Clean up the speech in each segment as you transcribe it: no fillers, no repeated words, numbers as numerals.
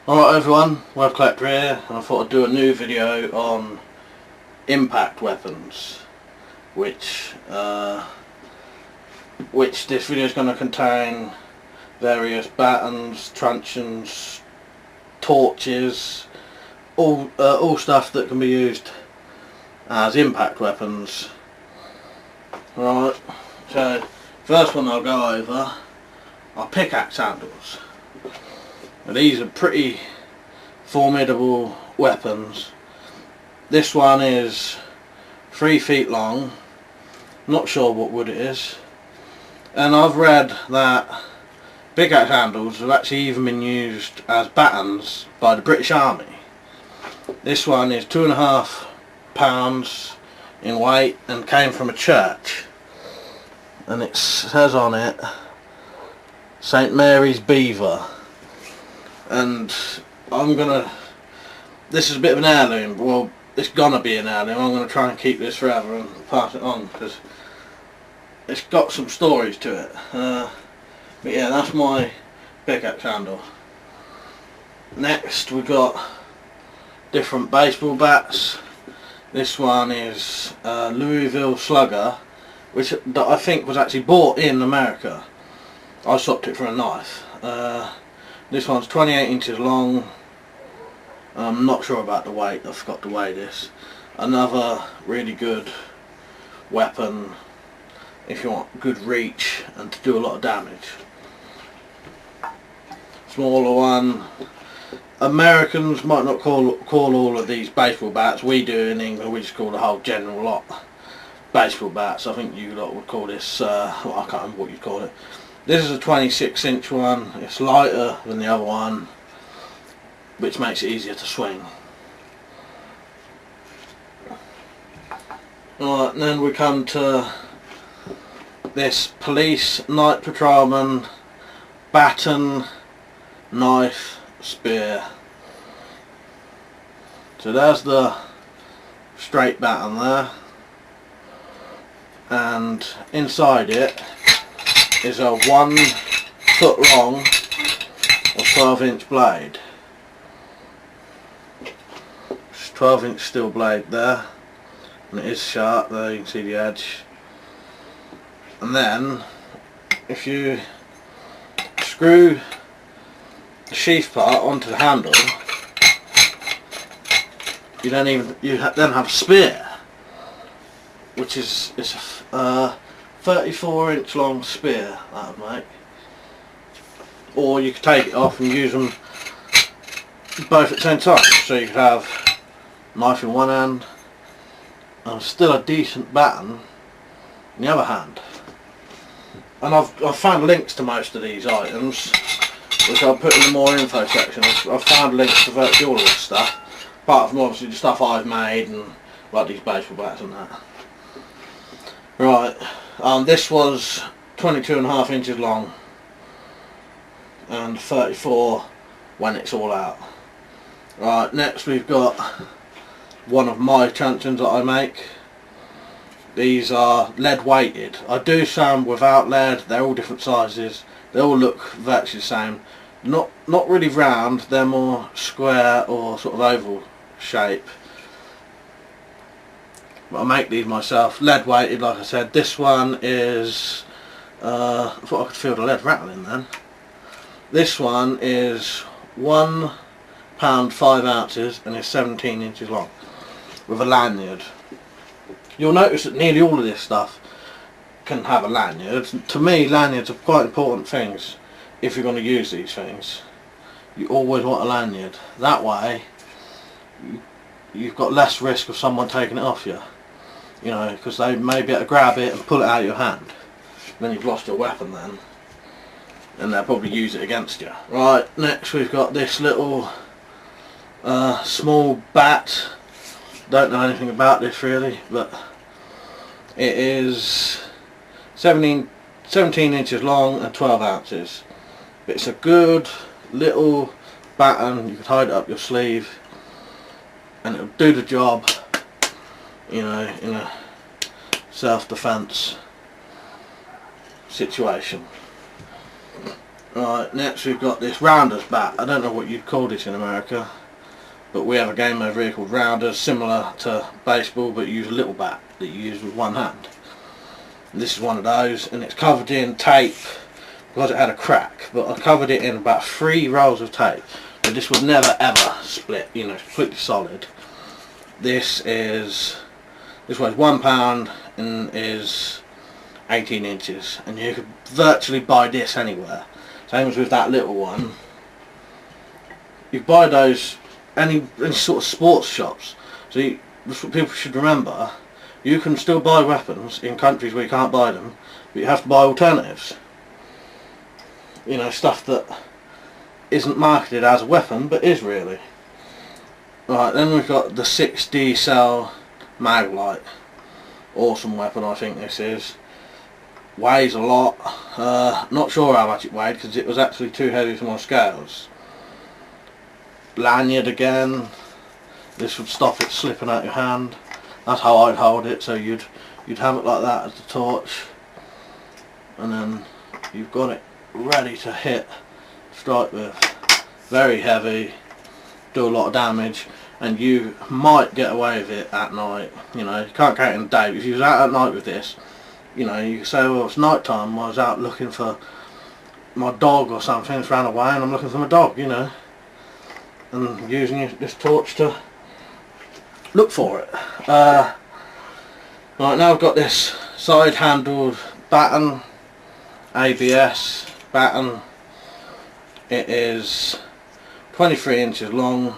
Alright everyone, Web Collector here, and I thought I'd do a new video on impact weapons, which this video is going to contain various batons, truncheons, torches, all stuff that can be used as impact weapons. Right, so first one I'll go over are pickaxe handles. Now, these are pretty formidable weapons. This one is 3 feet long, not sure what wood it is, and I've read that pickaxe handles have actually even been used as batons by the British Army. This one is 2.5 pounds in weight and came from a church, and it says on it St Mary's Beaver. And this is a bit of an heirloom. Well, it's gonna be an heirloom. I'm gonna try and keep this forever and pass it on because it's got some stories to it. But yeah, that's my pickaxe handle. Next we've got different baseball bats. This one is Louisville Slugger, which I think was actually bought in America. I swapped it for a knife. This one's 28 inches long. I'm not sure about the weight, I forgot to weigh this. Another really good weapon if you want good reach and to do a lot of damage. Smaller one. Americans might not call all of these baseball bats. We do in England, we just call the whole general lot baseball bats. I think you lot would call this, well, I can't remember what you'd call it. This is a 26-inch one. It's lighter than the other one, which makes it easier to swing. Alright, and then we come to this police night patrolman baton knife spear. So there's the straight baton there, and inside it is a 1 foot long or 12-inch blade. It's 12-inch steel blade there, and it is sharp there, you can see the edge. And then if you screw the sheath part onto the handle, you then have a spear, which is a 34-inch long spear that would make. Or you could take it off and use them both at the same time, so you could have a knife in one hand and still a decent baton in the other hand. And I've found links to most of these items, which I'll put in the more info section. I've found links to virtually all of this stuff, apart from obviously the stuff I've made and like these baseball bats and that. Right. This was 22.5 inches long and 34 when it's all out. Right, next we've got one of my Truncheons that I make. These are lead weighted. I do some without lead. They're all different sizes. They all look virtually the same. Not really round. They're more square or sort of oval shape. But I make these myself, lead weighted like I said. This one is, I thought I could feel the lead rattling then. This one is 1 pound 5 ounces and is 17 inches long with a lanyard. You'll notice that nearly all of this stuff can have a lanyard. To me, lanyards are quite important things if you're going to use these things. You always want a lanyard. That way you've got less risk of someone taking it off you. You know, because they may be able to grab it and pull it out of your hand. Then you've lost your weapon then. And they'll probably use it against you. Right, next we've got this little small bat. Don't know anything about this really, but it is 17 inches long and 12 ounces. But it's a good little baton. You could hide it up your sleeve and it'll do the job, you know, in a self-defense situation. Right, next we've got this rounders bat. I don't know what you'd call this in America, but we have a game over here called rounders, similar to baseball, but you use a little bat that you use with one hand. And this is one of those, and it's covered in tape because it had a crack, but I covered it in about 3 rolls of tape, so this would never ever split, you know, it's completely solid. This weighs £1 and is 18 inches, and you could virtually buy this anywhere. Same as with that little one. You buy those any sort of sports shops. So that's what people should remember. You can still buy weapons in countries where you can't buy them, but you have to buy alternatives. You know, stuff that isn't marketed as a weapon, but is really. Right, then we've got the 6 D Cell Maglite. Awesome weapon, I think this is. Weighs a lot. Not sure how much it weighed because it was actually too heavy for my scales. Lanyard again. This would stop it slipping out your hand. That's how I'd hold it. So you'd have it like that as the torch, and then you've got it ready to hit, strike with. Very heavy. Do a lot of damage, and you might get away with it at night. You know, you can't count in the day. If you was out at night with this, you know, you could say, well, it's night time, I was out looking for my dog or something, it's ran away and I'm looking for my dog, you know, and using this torch to look for it. Right, now I've got this side handled Baton, ABS Baton. It is 23 inches long,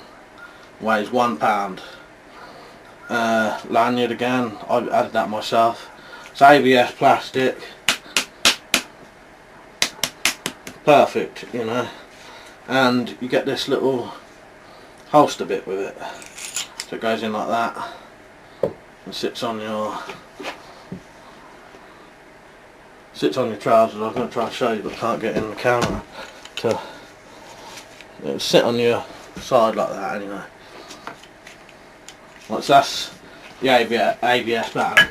weighs £1. Lanyard again, I added that myself. It's ABS plastic, perfect, you know, and you get this little holster bit with it, so it goes in like that and sits on your trousers. I was going to try and show you, but can't get in the camera. It'll sit on your side like that anyway. So that's the ABS Baton.